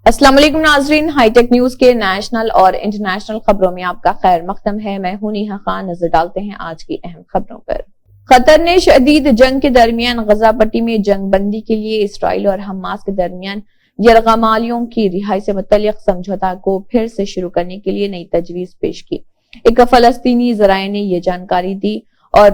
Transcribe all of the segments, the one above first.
السلام علیکم ناظرین، ہائی ٹیک نیوز کے نیشنل اور انٹرنیشنل خبروں میں آپ کا خیر مقدم ہے۔ میں ہوں نیہا خان۔ نظر ڈالتے ہیں آج کی اہم خبروں پر۔ قطر نے شدید جنگ کے درمیان غزہ پٹی میں جنگ بندی کے لیے اسرائیل اور حماس کے درمیان یرغمالیوں کی رہائی سے متعلق سمجھوتا کو پھر سے شروع کرنے کے لیے نئی تجویز پیش کی۔ ایک فلسطینی ذرائع نے یہ جانکاری دی اور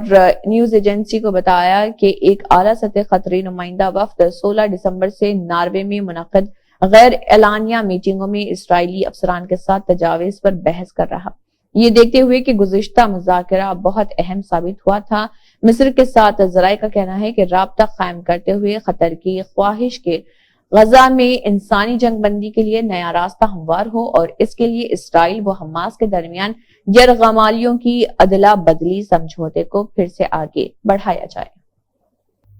نیوز ایجنسی کو بتایا کہ ایک اعلیٰ سطح قطری نمائندہ وفد 16 دسمبر سے ناروے میں منعقد غیر اعلانیہ میٹنگوں میں اسرائیلی افسران کے ساتھ تجاویز پر بحث کر رہا، یہ دیکھتے ہوئے کہ گزشتہ مذاکرہ بہت اہم ثابت ہوا تھا۔ مصر کے ساتھ ذرائع کا کہنا ہے کہ رابطہ قائم کرتے ہوئے قطر کی خواہش کے غزہ میں انسانی جنگ بندی کے لیے نیا راستہ ہموار ہو اور اس کے لیے اسرائیل و حماس کے درمیان یرغمالیوں کی ادلا بدلی سمجھوتے کو پھر سے آگے بڑھایا جائے۔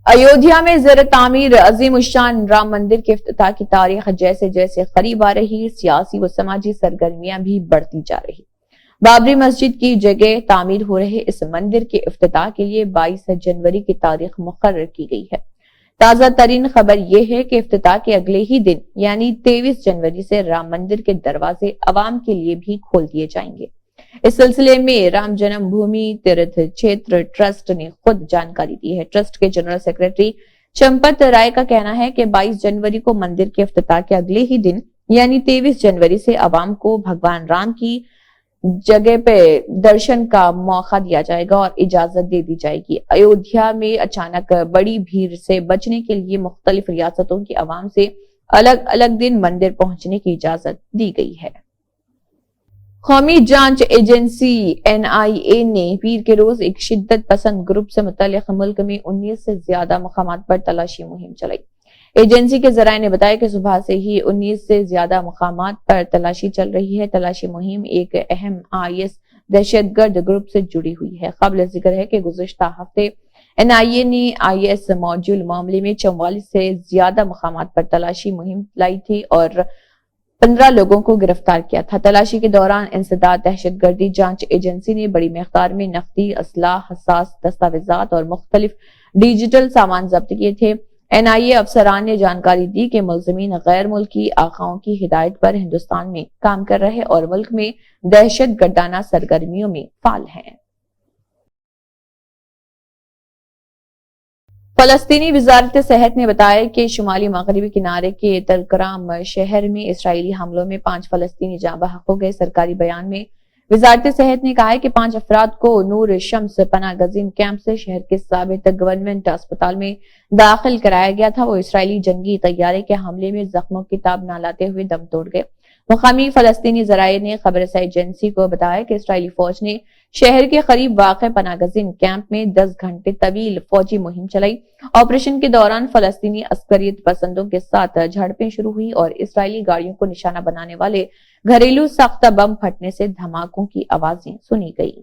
ایودھیا میں زیر تعمیر عظیم الشان رام مندر کے افتتاح کی تاریخ جیسے جیسے قریب آ رہی، سیاسی و سماجی سرگرمیاں بھی بڑھتی جا رہی۔ بابری مسجد کی جگہ تعمیر ہو رہے اس مندر کے افتتاح کے لیے 22 جنوری کی تاریخ مقرر کی گئی ہے۔ تازہ ترین خبر یہ ہے کہ افتتاح کے اگلے ہی دن یعنی 23 جنوری سے رام مندر کے دروازے عوام کے لیے بھی کھول دیے جائیں گے۔ اس سلسلے میں رام جنم بھومی تیرتھ چھیتر ٹرسٹ نے خود جانکاری دی ہے۔ ٹرسٹ کے جنرل سیکرٹری چمپت رائے کا کہنا ہے کہ 22 جنوری کو مندر کے افتتاح کے اگلے ہی دن یعنی 23 جنوری سے عوام کو بھگوان رام کی جگہ پہ درشن کا موقع دیا جائے گا اور اجازت دے دی جائے گی۔ ایودھیا میں اچانک بڑی بھیڑ سے بچنے کے لیے مختلف ریاستوں کی عوام سے الگ الگ دن مندر پہنچنے کی اجازت دی گئی ہے۔ قومی جانچ ایجنسی NIA نے پیر کے روز ایک شدت پسند گروپ سے متعلق ملک میں 19 سے زیادہ مقامات پر تلاشی مہم چلائی۔ ایجنسی کے ذرائع نے بتایا کہ صبح سے ہی 19 سے زیادہ مقامات پر تلاشی چل رہی ہے۔ تلاشی مہم ایک اہم IS دہشت گرد گروپ سے جڑی ہوئی ہے۔ قابل ذکر ہے کہ گزشتہ ہفتے NIA نے IS موجول معاملے میں 44 سے زیادہ مقامات پر تلاشی مہم چلائی تھی اور 15 لوگوں کو گرفتار کیا تھا۔ تلاشی کے دوران انسداد دہشت گردی جانچ ایجنسی نے بڑی مقدار میں نقدی، اسلحہ، حساس دستاویزات اور مختلف ڈیجیٹل سامان ضبط کیے تھے۔ NIA افسران نے جانکاری دی کہ ملزمین غیر ملکی آقاؤں کی ہدایت پر ہندوستان میں کام کر رہے اور ملک میں دہشت گردانہ سرگرمیوں میں فعال ہیں۔ فلسطینی وزارت صحت نے بتایا کہ شمالی مغربی کنارے کے تلکرام شہر میں اسرائیلی حملوں میں 5 فلسطینی جاں بحق ہو گئے۔ سرکاری بیان میں وزارت صحت نے کہا ہے کہ 5 افراد کو نور شمس پناہ گزین کیمپ سے شہر کے ثابت گورنمنٹ اسپتال میں داخل کرایا گیا تھا۔ وہ اسرائیلی جنگی طیارے کے حملے میں زخموں کی تاب نہ لاتے ہوئے دم توڑ گئے۔ مقامی فلسطینی ذرائع نے خبر رساں ایجنسی کو بتایا کہ اسرائیلی فوج نے شہر کے قریب واقع پناہ گزین کیمپ میں 10 گھنٹے طویل فوجی مہم چلائی۔ آپریشن کے دوران فلسطینی عسکریت پسندوں کے ساتھ جھڑپیں شروع ہوئی اور اسرائیلی گاڑیوں کو نشانہ بنانے والے گھریلو ساختہ بم پھٹنے سے دھماکوں کی آوازیں سنی گئی۔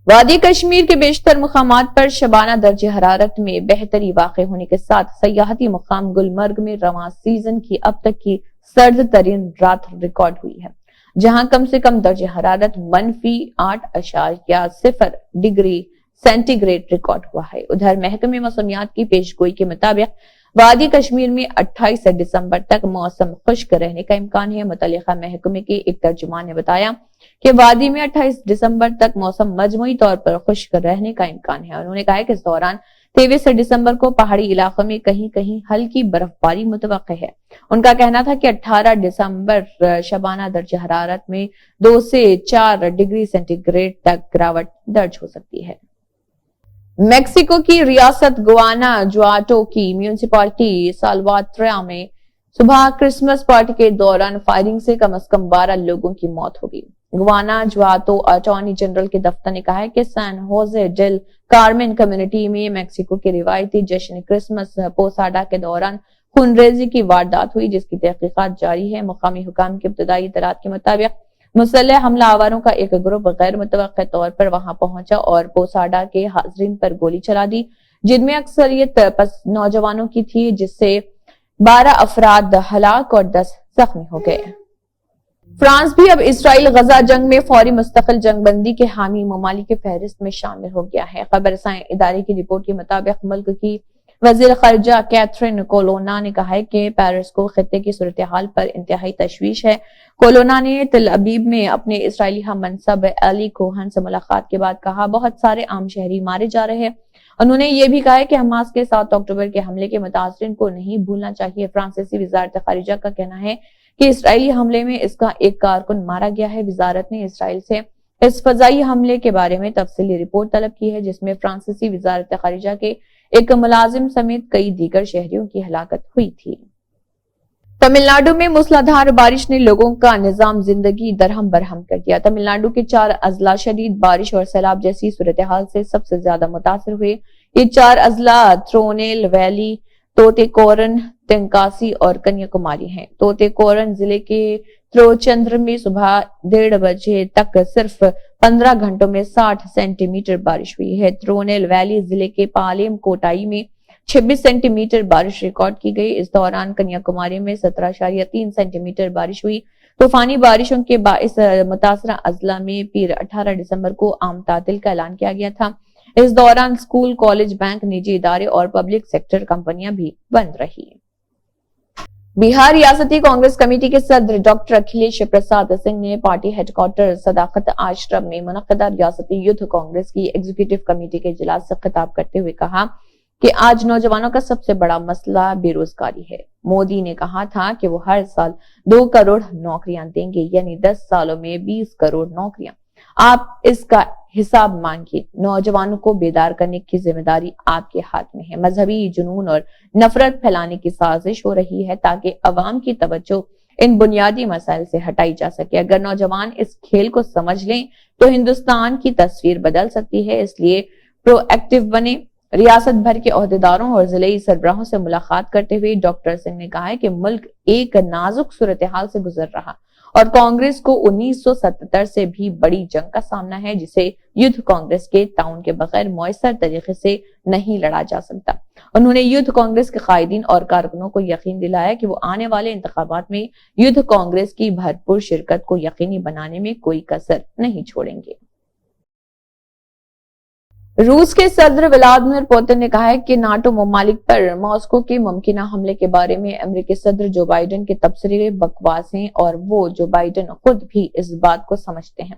وادی کشمیر کے بیشتر مقامات پر شبانہ درجہ حرارت میں بہتری واقع ہونے کے ساتھ سیاحتی مقام گلمرگ میں رواں سیزن کی اب تک کی سرد ترین رات ریکارڈ ہوئی ہے، جہاں کم سے کم درجہ حرارت -8.0 ڈگری سینٹی گریڈ ریکارڈ ہوا ہے۔ ادھر محکمہ موسمیات کی پیش گوئی کے مطابق وادی کشمیر میں 28 دسمبر تک موسم خشک رہنے کا امکان ہے۔ متعلقہ محکمے کے ایک ترجمان نے بتایا کہ وادی میں 28 دسمبر تک موسم مجموعی طور پر خشک رہنے کا امکان ہے۔ انہوں نے کہا کہ اس دوران 23 دسمبر کو پہاڑی علاقوں میں کہیں کہیں ہلکی برف باری متوقع ہے۔ ان کا کہنا تھا کہ 18 دسمبر شبانہ درجہ حرارت میں 2 سے 4 ڈگری سینٹی گریڈ تک گراوٹ درج ہو سکتی ہے۔ میکسیکو کی ریاست گوانا جواٹو کی میونسپلٹی سالواتریا میں صبح کرسمس پارٹی کے دوران فائرنگ سے کم از کم 12 لوگوں کی موت ہوگی۔ گوانا جواٹو اٹارنی جنرل کے دفتر نے کہا ہے کہ سان ہوزے ڈیل کارمن کمیونٹی میں میکسیکو کے روایتی جشن کرسمس پوساڈا کے دوران خونریزی کی واردات ہوئی، جس کی تحقیقات جاری ہے۔ مقامی حکام کی ابتدائی اطلاعات کے مطابق مسلح حملہ آوروں کا ایک گروپ غیر متوقع طور پر وہاں پہنچا اور پوساڈا کے حاضرین پر گولی چلا دی، جن میں اکثریت نوجوانوں کی تھی، جس سے 12 افراد ہلاک اور 10 زخمی ہو گئے۔ فرانس بھی اب اسرائیل غزہ جنگ میں فوری مستقل جنگ بندی کے حامی ممالک کی فہرست میں شامل ہو گیا ہے۔ خبر رساں ادارے کی رپورٹ کے مطابق ملک کی وزیر خارجہ کیتھرین کولونا نے کہا ہے کہ پیرس کو خطے کی صورتحال پر انتہائی تشویش ہے۔ کولونا نے تل ابیب میں اپنے اسرائیلی ہم منصب ایلی کوہن سے ملاقات کے بعد کہا، بہت سارے عام شہری مارے جا رہے ہیں۔ انہوں نے یہ بھی کہا ہے کہ حماس کے 7 اکتوبر کے حملے کے متاثرین کو نہیں بھولنا چاہیے۔ فرانسیسی وزارت خارجہ کا کہنا ہے کہ اسرائیلی حملے میں اس کا ایک کارکن مارا گیا ہے۔ وزارت نے اسرائیل سے اس فضائی حملے کے بارے میں تفصیلی رپورٹ طلب کی ہے، جس میں فرانسیسی وزارت خارجہ کے ایک ملازم سمیت کئی دیگر شہریوں کی ہلاکت ہوئی تھی۔ تمل ناڈو میں موسلادھار بارش نے لوگوں کا نظام زندگی درہم برہم کر دیا۔ تمل ناڈو کے 4 اضلاع شدید بارش اور سیلاب جیسی صورتحال سے سب سے زیادہ متاثر ہوئے۔ یہ 4 اضلاع تھرونیل ویلی، توتیکورن، تینکاسی اور کنیا کماری ہیں۔ توتیکورن ضلع کے تروچندر میں صبح 1:30 بجے تک صرف 15 گھنٹوں میں 60 سینٹی میٹر بارش ہوئی ہے۔ تھرونیل ویلی ضلع کے پالیم کوٹائی میں 26 سینٹی میٹر بارش ریکارڈ کی گئی۔ اس دوران کنیا کماری میں 17.3 سینٹی میٹر بارش ہوئی۔ طوفانی بارشوں کے باعث متاثرہ اضلاع میں پیر 18 دسمبر کو عام تعطیل کا اعلان کیا گیا تھا۔ اس دوران اسکول، کالج، بینک، نجی ادارے اور پبلک سیکٹر کمپنیاں بھی بند رہی۔ بہار ریاستی کانگریس کمیٹی کے صدر ڈاکٹر اکھلیش پرساد سنگھ نے پارٹی ہیڈ کوارٹر صداقت آشرم میں منعقدہ ریاستی یوتھ کانگریس کی ایگزیکٹو کمیٹی کے اجلاس سے خطاب کرتے ہوئے کہا کہ آج نوجوانوں کا سب سے بڑا مسئلہ بے روزگاری ہے۔ مودی نے کہا تھا کہ وہ ہر سال 2 کروڑ نوکریاں دیں گے، یعنی 10 سالوں میں 20 کروڑ نوکریاں۔ آپ اس کا حساب مانگیے۔ نوجوانوں کو بیدار کرنے کی ذمہ داری آپ کے ہاتھ میں ہے۔ مذہبی جنون اور نفرت پھیلانے کی سازش ہو رہی ہے تاکہ عوام کی توجہ ان بنیادی مسائل سے ہٹائی جا سکے۔ اگر نوجوان اس کھیل کو سمجھ لیں تو ہندوستان کی تصویر بدل سکتی ہے، اس لیے پرو ایکٹیو بنے۔ ریاست بھر کے عہدیداروں اور ضلعی سربراہوں سے ملاقات کرتے ہوئے ڈاکٹر سنگھ نے کہا ہے کہ ملک ایک نازک صورتحال سے گزر رہا اور کانگریس کو 1977 سے بھی بڑی جنگ کا سامنا ہے، جسے یوتھ کانگریس کے تعاون کے بغیر مؤثر طریقے سے نہیں لڑا جا سکتا۔ انہوں نے یوتھ کانگریس کے قائدین اور کارکنوں کو یقین دلایا کہ وہ آنے والے انتخابات میں یوتھ کانگریس کی بھرپور شرکت کو یقینی بنانے میں کوئی کسر نہیں چھوڑیں گے۔ روس کے صدر ولادیمیر پوتن نے کہا ہے کہ ناٹو ممالک پر ماسکو کے ممکنہ حملے کے بارے میں امریکی صدر جو بائیڈن کے تبصرے بکواس ہیں اور وہ جو بائیڈن خود بھی اس بات کو سمجھتے ہیں۔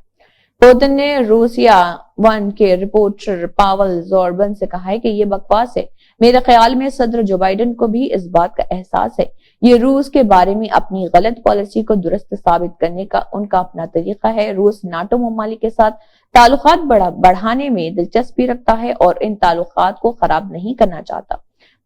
پوتن نے روسیا 1 کے رپورٹر پاول زوربن سے کہا ہے کہ یہ بکواس ہے۔ میرے خیال میں صدر جو بائیڈن کو بھی اس بات کا احساس ہے۔ یہ روس کے بارے میں اپنی غلط پالیسی کو درست ثابت کرنے کا ان کا اپنا طریقہ ہے۔ روس ناٹو ممالک کے ساتھ تعلقات بڑھانے میں دلچسپی رکھتا ہے اور ان تعلقات کو خراب نہیں کرنا چاہتا۔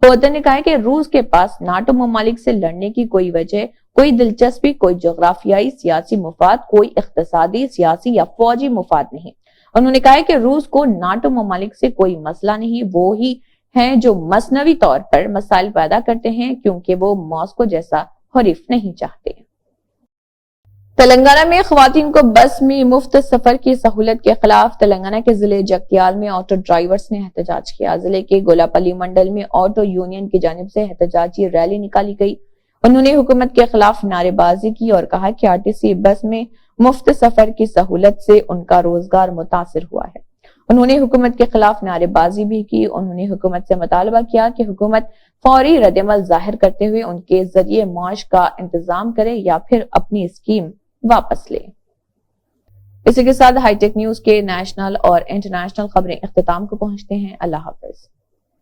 پوتن نے کہا کہ روس کے پاس ناٹو ممالک سے لڑنے کی کوئی وجہ، کوئی دلچسپی، کوئی جغرافیائی سیاسی مفاد، کوئی اقتصادی، سیاسی یا فوجی مفاد نہیں۔ انہوں نے کہا کہ روس کو ناٹو ممالک سے کوئی مسئلہ نہیں، وہ ہی ہیں جو مصنوعی طور پر مسائل پیدا کرتے ہیں کیونکہ وہ ماسکو جیسا حریف نہیں چاہتے۔ تلنگانہ میں خواتین کو بس میں مفت سفر کی سہولت کے خلاف تلنگانہ کے ضلع جگتیال میں آٹو ڈرائیورز نے احتجاج کیا۔ ضلع کے گولاپلی منڈل میں آٹو یونین کی جانب سے احتجاجی ریلی نکالی گئی۔ انہوں نے حکومت کے خلاف نعرے بازی کی اور کہا کہ آرٹیسی بس میں مفت سفر کی سہولت سے ان کا روزگار متاثر ہوا ہے۔ انہوں نے حکومت کے خلاف نعرے بازی بھی کی۔ انہوں نے حکومت سے مطالبہ کیا کہ حکومت فوری ردعمل ظاہر کرتے ہوئے ان کے ذریعے معاش کا انتظام کرے یا پھر اپنی اسکیم واپس لے۔ اسی کے ساتھ ہائی ٹیک نیوز کے نیشنل اور انٹرنیشنل خبریں اختتام کو پہنچتے ہیں۔ اللہ حافظ۔